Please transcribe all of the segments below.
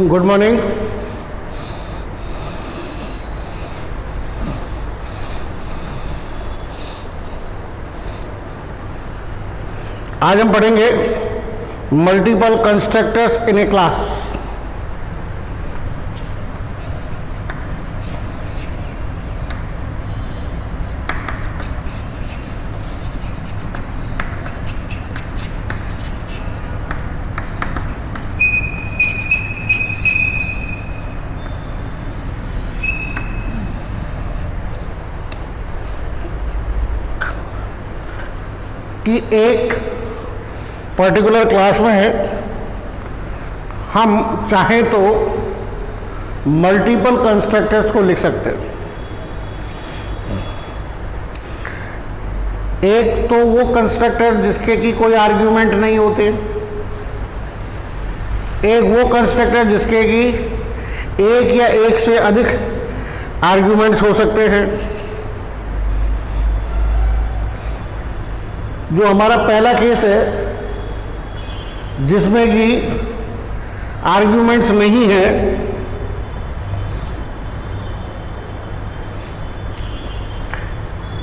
Good morning. आज हम पढ़ेंगे मल्टीपल कंस्ट्रक्टर्स इन ए क्लास। कि एक पर्टिकुलर क्लास में हम चाहें तो मल्टीपल कंस्ट्रक्टर्स को लिख सकते हैं। एक तो वो कंस्ट्रक्टर जिसके की कोई आर्ग्यूमेंट नहीं होते, एक वो कंस्ट्रक्टर जिसके की एक या एक से अधिक आर्ग्यूमेंट्स हो सकते हैं। जो हमारा पहला केस है जिसमें कि आर्ग्यूमेंट्स नहीं है,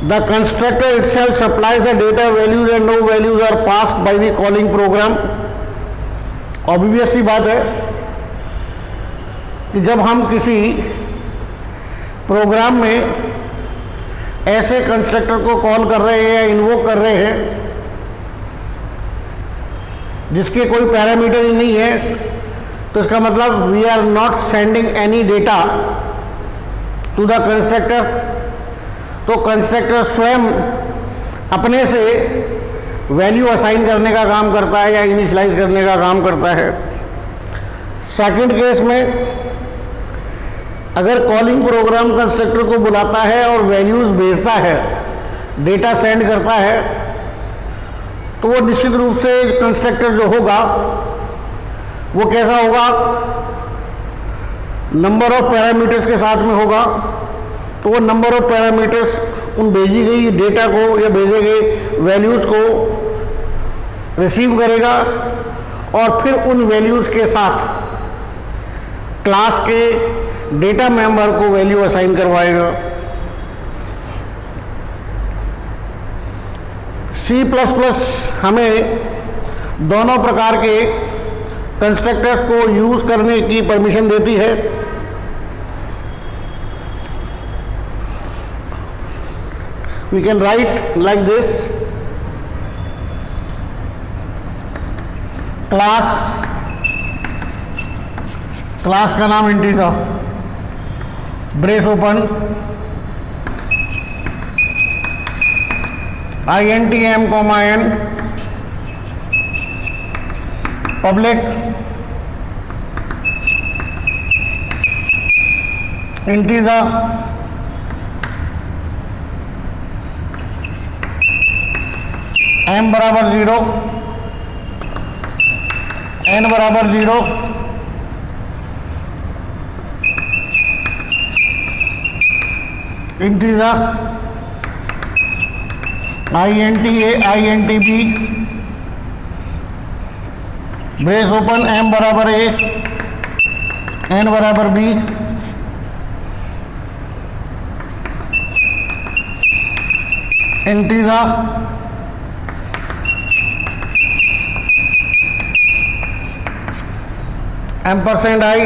the constructor itself supplies the data values and no values are passed by the calling program. Obvious सी बात है कि जब हम किसी प्रोग्राम में ऐसे कंस्ट्रक्टर को कॉल कर रहे हैं या इन्वोक कर रहे हैं जिसके कोई पैरामीटर ही नहीं है, तो इसका मतलब we are not sending any data to the constructor. तो कंस्ट्रक्टर स्वयं अपने से वैल्यू असाइन करने का काम करता है या इनिशियलाइज करने का काम करता है। सेकंड केस में अगर कॉलिंग प्रोग्राम कंस्ट्रक्टर को बुलाता है और वैल्यूज भेजता है, डेटा सेंड करता है, तो वो निश्चित रूप से कंस्ट्रक्टर जो होगा वो कैसा होगा, नंबर ऑफ पैरामीटर्स के साथ में होगा। तो वो नंबर ऑफ पैरामीटर्स उन भेजी गई डेटा को या भेजे गए वैल्यूज़ को रिसीव करेगा और फिर उन वैल्यूज़ के साथ क्लास के डेटा मेंबर को वैल्यू असाइन करवाएगा। C++ हमें दोनों प्रकार के कंस्ट्रक्टर्स को यूज़ करने की परमिशन देती है। We can write like this, class का नाम integer, brace open, INTM, n, public integer m बराबर 0, n बराबर 0, integer INTA INTB, brace open m बराबर a, n बराबर b, इंटीजर %i,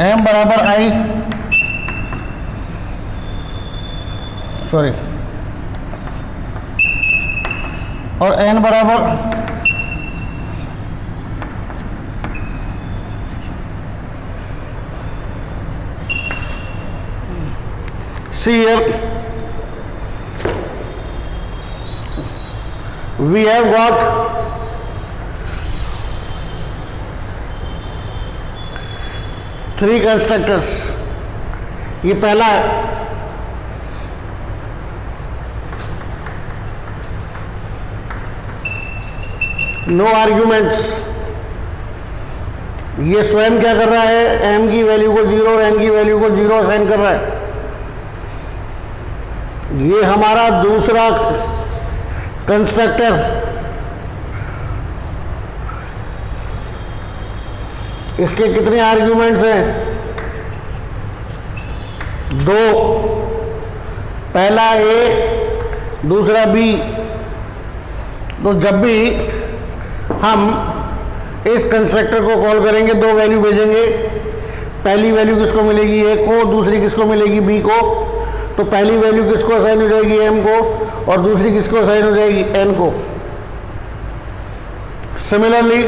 m बराबर i, सॉरी, और n बराबर see here we have got three constructors. ये पहला है, नो आर्ग्यूमेंट्स। ये स्वयं क्या कर रहा है, m की वैल्यू को 0 और n की वैल्यू को 0 असाइन कर रहा है। ये हमारा दूसरा कंस्ट्रक्टर, इसके कितने आर्ग्यूमेंट्स हैं? 2, पहला ए दूसरा बी। तो जब भी हम इस कंस्ट्रक्टर को कॉल करेंगे 2 वैल्यू भेजेंगे। पहली वैल्यू किसको मिलेगी? ए को, दूसरी किसको मिलेगी? बी को। तो पहली वैल्यू किसको असाइन हो जाएगी? एम को, और दूसरी किसको असाइन हो जाएगी? एन को। सिमिलरली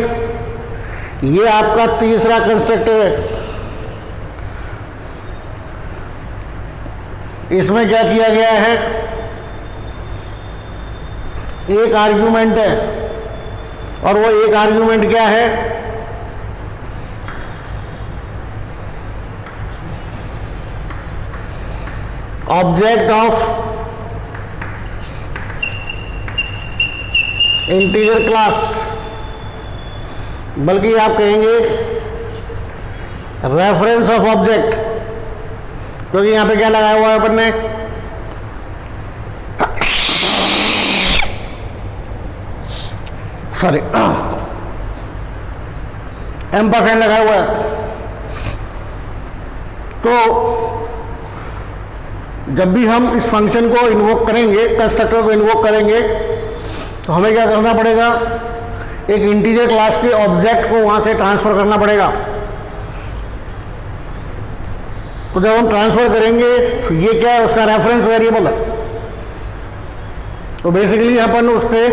ये आपका तीसरा कंस्ट्रक्टर है। इसमें क्या किया गया है? एक आर्ग्यूमेंट है, और वो एक आर्ग्यूमेंट क्या है? ऑब्जेक्ट ऑफ इंटीजर क्लास, बल्कि आप कहेंगे रेफरेंस ऑफ ऑब्जेक्ट, क्योंकि यहां पे क्या लगाया हुआ है अपन ने? सॉरी, एम्परसेंड लगाया हुआ है। तो जब भी हम इस फंक्शन को इन्वोक करेंगे, कंस्ट्रक्टर को इन्वोक करेंगे, तो हमें क्या करना पड़ेगा? एक इंटीजर क्लास के ऑब्जेक्ट को वहां से ट्रांसफर करना पड़ेगा। तो जब हम ट्रांसफर करेंगे, तो ये क्या है? उसका रेफरेंस वेरिएबल है। तो बेसिकली अपन उसके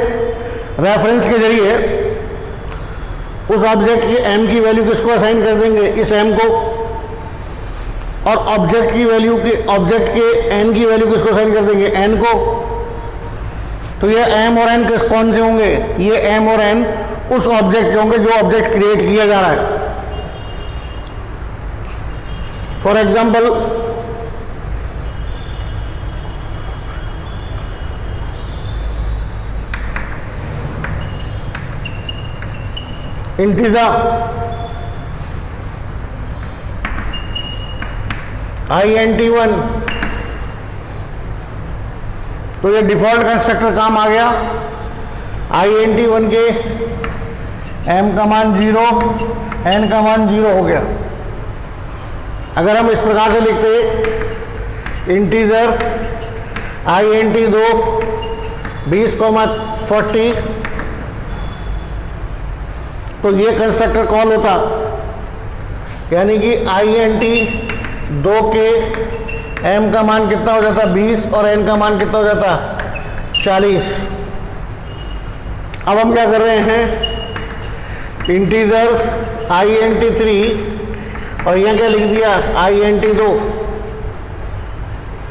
रेफरेंस के जरिए उस ऑब्जेक्ट की एम की वैल्यू किसको असाइन कर देंगे? इस एम को। और ऑब्जेक्ट की वैल्यू की, ऑब्जेक्ट के एन की वैल्यू किसको असाइन कर देंगे? एन को। तो ये एम और एन कौन से होंगे? ये एम और एन उस ऑब्जेक्ट के होंगे जो ऑब्जेक्ट क्रिएट किया जा रहा है। फॉर एग्जाम्पल, इंटीजर int1, तो ये डिफॉल्ट कंस्ट्रक्टर काम आ गया। int1 के m का मान 0, n का मान 0 हो गया। अगर हम इस प्रकार से लिखते इंटीजर int2 20,40, तो ये कंस्ट्रक्टर कॉल होता, यानी कि int2 के m का मान कितना हो जाता? 20, और n का मान कितना हो जाता? 40। अब हम क्या कर रहे हैं? इंटीजर int3, और यहाँ क्या लिख दिया? int2।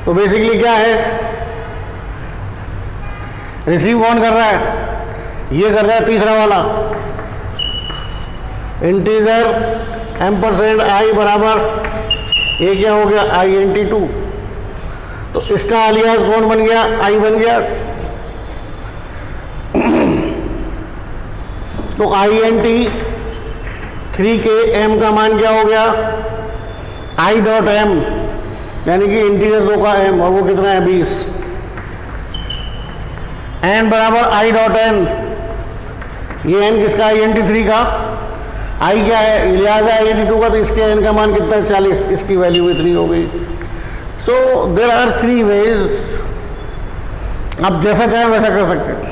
तो बेसिकली क्या है? रिसीव कौन कर रहा है? ये कर रहा है तीसरा वाला। इंटीजर एम्परसेंड आई बराबर, ये क्या हो गया? int2। तो इसका अलियास कौन बन गया? आई बन गया। तो int3 के m का मान क्या हो गया? i.m, यानी कि इंटीजर 2 का m, और वो कितना है? 20। n बराबर i.n, ये n किसका? int3 का। i क्या है? लिहाजा int2 का, तो इसके n का मान कितना है? 40। इसकी वैल्यू इतनी हो गई। सो देयर आर 3 वेज, आप जैसा चाहें वैसा कर सकते हैं।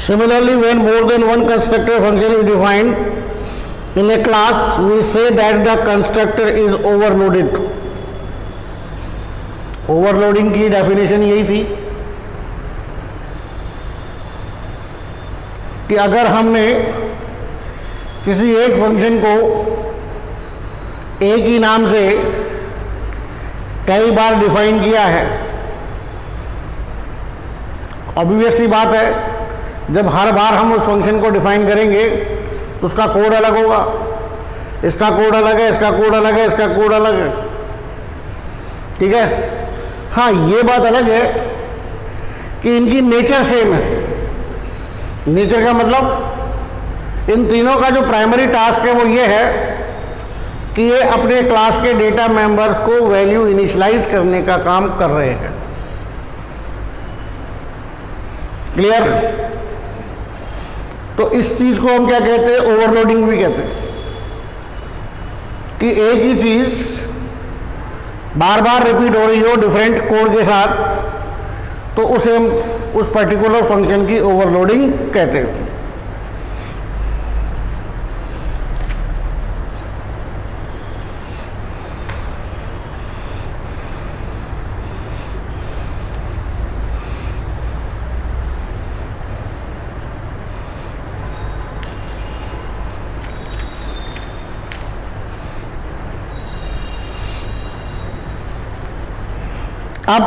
Similarly, when more than one constructor function is defined in a class, we say that the constructor is overloaded. Overloading की डेफिनेशन यही थी कि अगर हमने किसी एक फंक्शन को एक ही नाम से कई बार डिफाइन किया है, ऑब्वियस सी बात है, जब हर बार हम उस फंक्शन को डिफाइन करेंगे तो उसका कोड अलग होगा, इसका कोड अलग है, इसका कोड अलग है, इसका कोड अलग है, ठीक है। हाँ, ये बात अलग है कि इनकी नेचर सेम है। नेचर का मतलब इन तीनों का जो प्राइमरी टास्क है वो ये है कि ये अपने क्लास के डेटा मेंबर्स को वैल्यू इनिशियलाइज करने का काम कर रहे हैं। क्लियर? तो इस चीज को हम क्या कहते हैं? ओवरलोडिंग भी कहते हैं कि एक ही चीज बार बार रिपीट हो रही हो डिफरेंट कोड के साथ, तो उसे हम उस पर्टिकुलर फंक्शन की ओवरलोडिंग कहते हैं। अब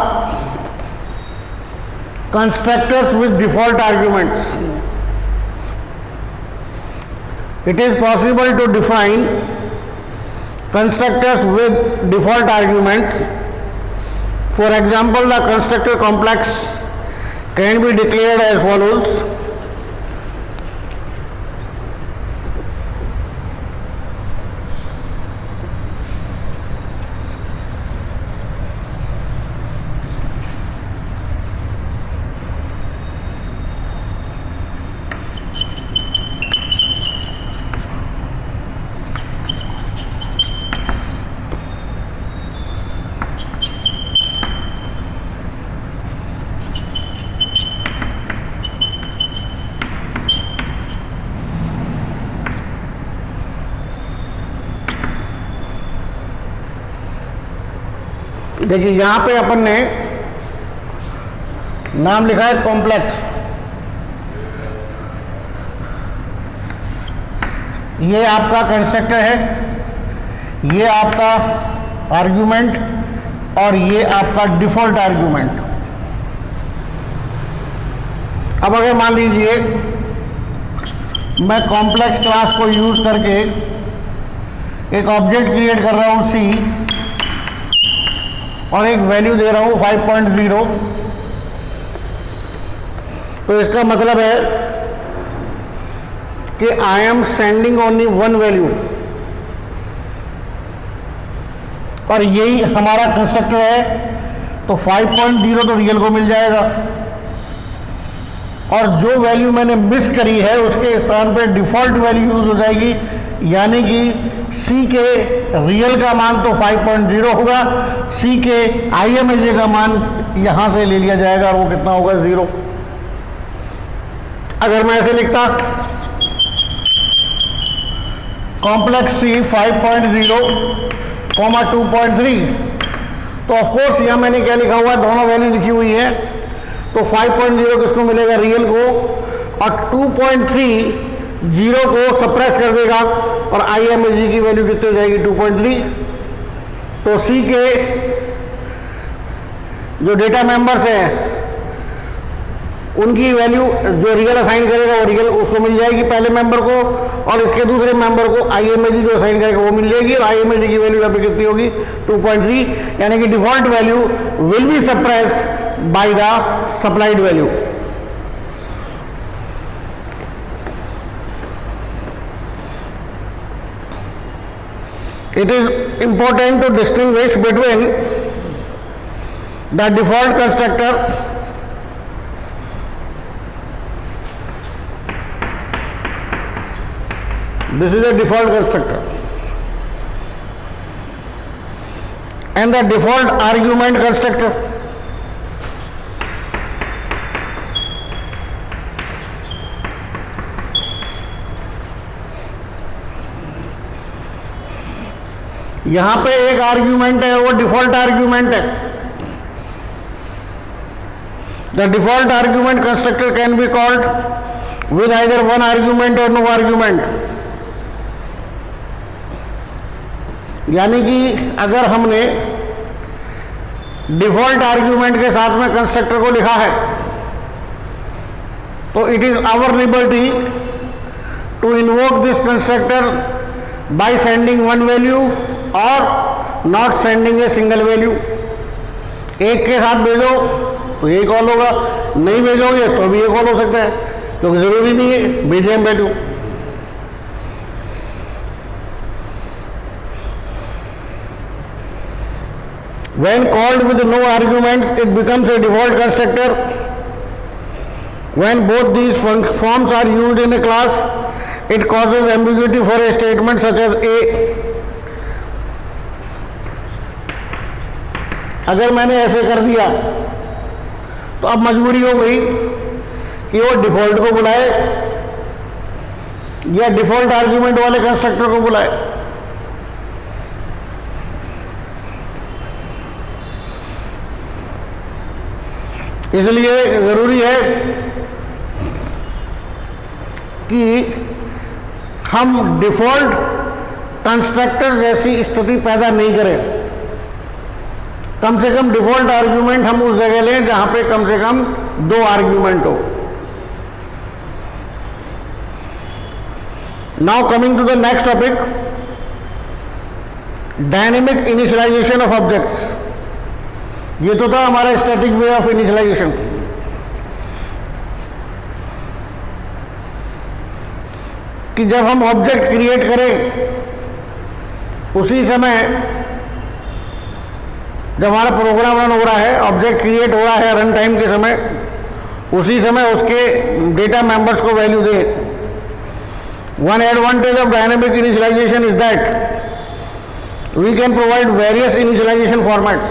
constructors with default arguments. It is possible to define constructors with default arguments. For example, the constructor complex can be declared as follows. देखिए यहां पे अपन ने नाम लिखा है कॉम्प्लेक्स। ये आपका कंस्ट्रक्टर है, ये आपका आर्ग्यूमेंट और ये आपका डिफॉल्ट आर्ग्यूमेंट। अब अगर मान लीजिए मैं कॉम्प्लेक्स क्लास को यूज करके एक ऑब्जेक्ट क्रिएट कर रहा हूं सी और एक वैल्यू दे रहा हूं 5.0, तो इसका मतलब है कि I am sending only one value, और यही हमारा कंस्ट्रक्टर है। तो 5.0 तो रियल को मिल जाएगा, और जो वैल्यू मैंने मिस करी है उसके स्थान पे डिफॉल्ट वैल्यू यूज हो जाएगी, यानी कि सी के रियल का मान तो 5.0 होगा, सी के IMAJ का मान यहां से ले लिया जाएगा और वो कितना होगा? 0। अगर मैं ऐसे लिखता कॉम्प्लेक्स सी 5.0, 2.3, तो ऑफकोर्स यहां मैंने क्या लिखा हुआ है? दोनों वैल्यू लिखी हुई है। तो 5.0 किसको मिलेगा? रियल को, और 2.3 0 को सप्रेस कर देगा और IMAJ की वैल्यू कितनी हो जाएगी? 2.3। तो सी के जो डेटा मेंबर्स हैं उनकी वैल्यू जो रियल असाइन करेगा वो रियल उसको मिल जाएगी पहले मेंबर को, और इसके दूसरे मेंबर को IMAJ जो असाइन करेगा वो मिल जाएगी, और IMAJ की वैल्यू यहाँ पे कितनी होगी? 2.3, यानी कि default value will be suppressed by the supplied value. It is important to distinguish between the default constructor this is a default constructor and the default argument constructor. यहां पे एक आर्ग्यूमेंट है, वो डिफॉल्ट आर्ग्यूमेंट है। The default argument constructor can be called with either one argument और no argument. यानी कि अगर हमने डिफॉल्ट आर्ग्यूमेंट के साथ में कंस्ट्रक्टर को लिखा है तो it is our liberty to invoke this constructor by sending one value और not sending a single value. एक के साथ भेजो तो ये कॉल होगा, नहीं भेजोगे तो भी ये कॉल हो सकता है, क्योंकि जरूरी नहीं है भेजे हम value. When called with no arguments, it becomes a default constructor. When both these forms are used in a class, it causes ambiguity for a statement such as A. अगर मैंने ऐसे कर दिया तो अब मजबूरी हो गई कि वो डिफॉल्ट को बुलाए या डिफॉल्ट आर्ग्यूमेंट वाले कंस्ट्रक्टर को बुलाए। इसलिए ज़रूरी है कि हम डिफ़ॉल्ट कंस्ट्रक्टर जैसी स्थिति पैदा नहीं करें। कम से कम डिफ़ॉल्ट आर्ग्यूमेंट हम उस जगह लें जहां पे कम से कम 2 आर्ग्यूमेंट हो। Now coming to the next topic, dynamic initialisation of objects. ये तो था हमारा स्टैटिक वे ऑफ इनिशियलाइजेशन। कि जब हम ऑब्जेक्ट क्रिएट करें उसी समय जब हमारा प्रोग्राम रन हो रहा है, ऑब्जेक्ट क्रिएट हो रहा है रन टाइम के समय, उसी समय उसके डेटा मेंबर्स को वैल्यू दें। One advantage of dynamic initialisation is that we can provide various initialisation formats,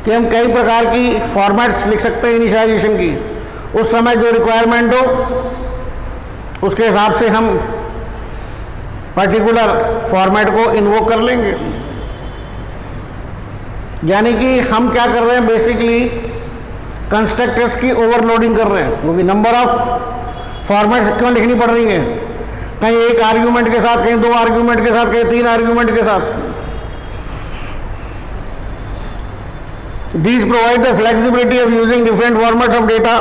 कि हम कई प्रकार की फॉर्मेट्स लिख सकते हैं इनिशियलाइजेशन की। उस समय जो रिक्वायरमेंट हो उसके हिसाब से हम पर्टिकुलर फॉर्मेट को इन्वोक कर लेंगे। यानी कि हम क्या कर रहे हैं, बेसिकली कंस्ट्रक्टर्स की ओवरलोडिंग कर रहे हैं, क्योंकि नंबर ऑफ फॉर्मेट्स क्यों लिखनी पड़ रही हैं, कहीं एक आर्ग्यूमेंट के साथ, कहीं 2 आर्ग्यूमेंट के साथ, कहीं 3 आर्ग्यूमेंट के साथ। These provide the flexibility of using different formats of data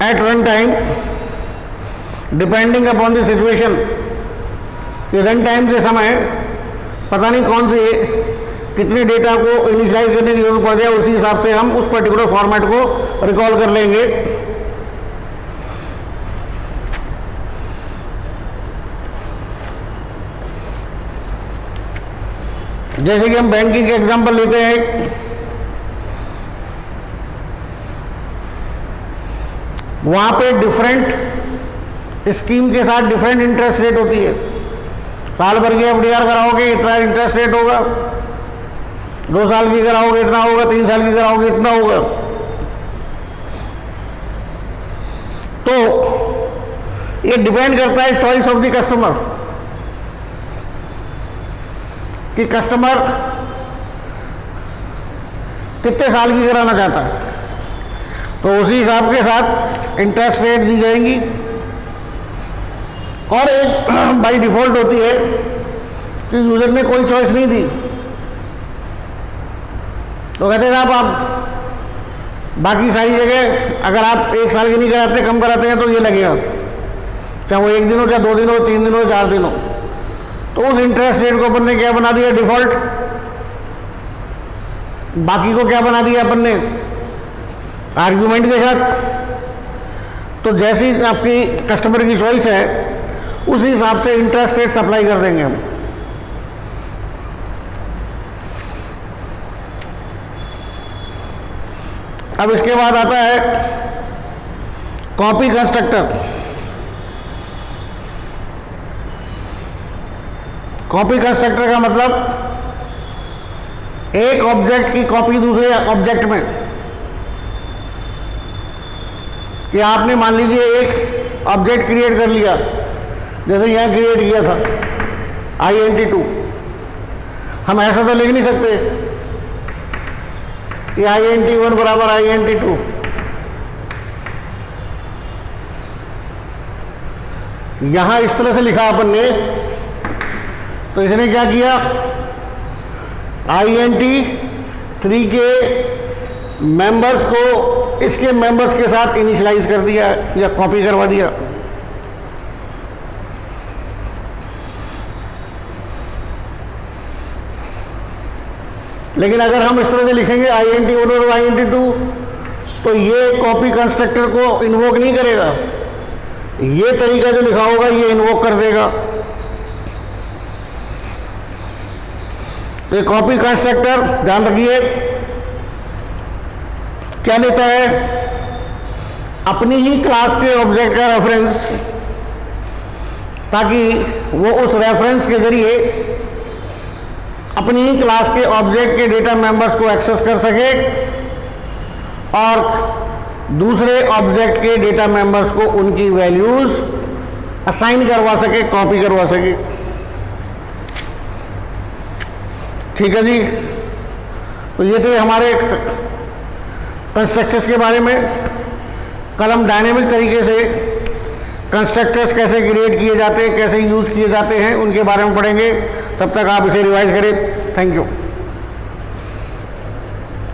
at runtime depending upon the situation। कि रन टाइम के समय पता नहीं कौन से कितने डेटा को इनिशियलाइज करने की जरूरत पड़ जाए, उसी हिसाब से हम उस पर्टिकुलर फॉर्मेट को रिकॉल कर लेंगे। जैसे कि हम बैंकिंग के एग्जांपल लेते हैं, वहाँ पे डिफरेंट स्कीम के साथ डिफरेंट इंटरेस्ट रेट होती है। साल भर की एफडीआर कराओगे इतना इंटरेस्ट रेट होगा, 2 साल की कराओगे इतना होगा, 3 साल की कराओगे इतना होगा। तो ये डिपेंड करता है चॉइस ऑफ द कस्टमर, कि कस्टमर कितने साल की कराना चाहता है, तो उसी हिसाब के साथ इंटरेस्ट रेट दी जाएंगी। और एक बाई डिफ़ॉल्ट होती है कि यूज़र ने कोई चॉइस नहीं दी, तो कहते हैं आप बाकी सारी जगह अगर आप 1 साल की नहीं कराते, कम कराते हैं तो ये लगेगा, चाहे वो 1 दिन हो, चाहे 2 दिन हो, 3 दिन हो, 4 दिन हो। तो उस इंटरेस्ट रेट को अपन ने क्या बना दिया, डिफ़ॉल्ट। बाकी को क्या बना दिया अपन ने, आर्ग्यूमेंट के साथ। तो जैसी आपकी कस्टमर की चॉइस है उसी हिसाब से इंटरेस्ट रेट अप्लाई कर देंगे हम। अब इसके बाद आता है कॉपी कंस्ट्रक्टर। कॉपी कंस्ट्रक्टर का मतलब एक ऑब्जेक्ट की कॉपी दूसरे ऑब्जेक्ट में। कि आपने मान लीजिए एक ऑब्जेक्ट क्रिएट कर लिया, जैसे यहाँ क्रिएट किया था INT2। हम ऐसा तो लिख नहीं सकते कि INT1 बराबर INT2। यहाँ इस तरह से लिखा अपन ने, तो इसने क्या किया, INT3 के मेंबर्स को इसके मेंबर्स के साथ इनिशियलाइज कर दिया या कॉपी करवा दिया। लेकिन अगर हम इस तरह से लिखेंगे int1 और int2 तो ये कॉपी कंस्ट्रक्टर को इन्वोक नहीं करेगा, ये तरीका जो लिखा होगा ये इन्वोक कर देगा। ये कॉपी कंस्ट्रक्टर ध्यान रखिए क्या लेता है, अपनी ही क्लास के ऑब्जेक्ट का रेफरेंस, ताकि वो उस रेफरेंस के जरिए अपनी ही क्लास के ऑब्जेक्ट के डेटा मेंबर्स को एक्सेस कर सके और दूसरे ऑब्जेक्ट के डेटा मेंबर्स को उनकी वैल्यूज असाइन करवा सके, कॉपी करवा सके। ठीक है जी, तो ये थे हमारे कंस्ट्रक्टर्स के बारे में। कल हम डायनेमिक तरीके से कंस्ट्रक्टर्स कैसे क्रिएट किए जाते हैं, कैसे यूज किए जाते हैं, उनके बारे में पढ़ेंगे। तब तक आप इसे रिवाइज करें। Thank you.